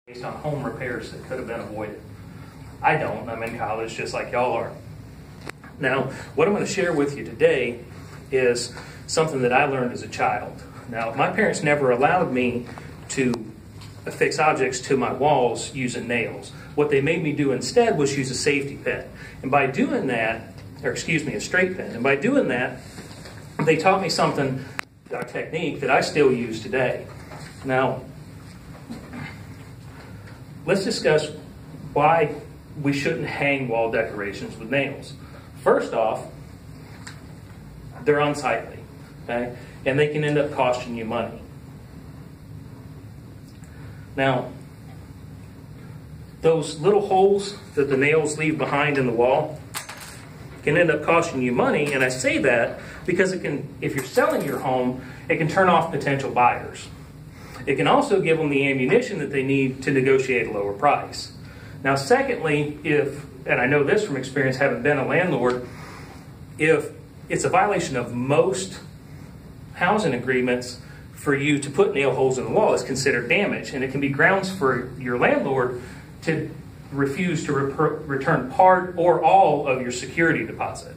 based on home repairs that could have been avoided. I don't. I'm in college just like y'all are. Now, what I'm going to share with you today is something that I learned as a child. Now, my parents never allowed me to affix objects to my walls using nails. What they made me do instead was use a safety pin. And by doing that, or excuse me, a straight pin. And by doing that, they taught me something, a technique that I still use today. Now, let's discuss why we shouldn't hang wall decorations with nails. First off, they're unsightly, okay? And they can end up costing you money. Now, those little holes that the nails leave behind in the wall can end up costing you money, and I say that because it can, if you're selling your home, it can turn off potential buyers. It can also give them the ammunition that they need to negotiate a lower price. Now, secondly, and I know this from experience having been a landlord, if it's a violation of most housing agreements for you to put nail holes in the wall, it's considered damage, and it can be grounds for your landlord to refuse to return part or all of your security deposit.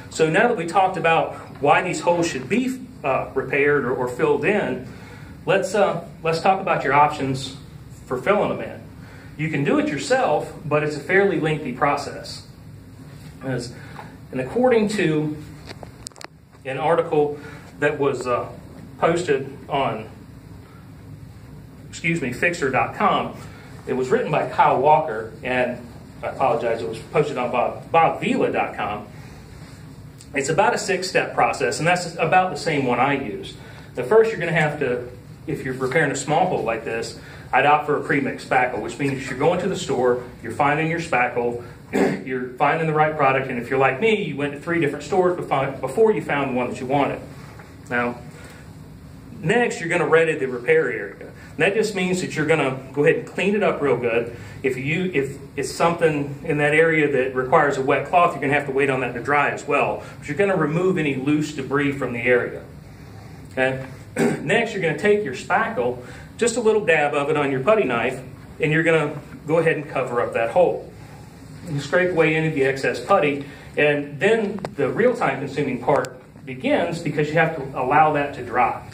So now that we talked about why these holes should be repaired or filled in, let's talk about your options for filling them in. You can do it yourself, but it's a fairly lengthy process. And according to an article that was posted on, Fixer.com, it was written by Kyle Walker, and I apologize, it was posted on BobVila.com. It's about a 6-step process, and that's about the same one I use. The first, you're going to have to, if you're repairing a small hole like this, I'd opt for a pre-mixed spackle, which means you're going to the store, you're finding your spackle, you're finding the right product, and if you're like me, you went to 3 different stores before you found the one that you wanted. Now, next, you're going to ready the repair area. And that just means that you're going to go ahead and clean it up real good. If it's something in that area that requires a wet cloth, you're going to have to wait on that to dry as well. But you're going to remove any loose debris from the area. Okay? Next, you're going to take your spackle, just a little dab of it on your putty knife, and you're going to go ahead and cover up that hole. You scrape away any of the excess putty, and then the real time consuming part begins because you have to allow that to dry.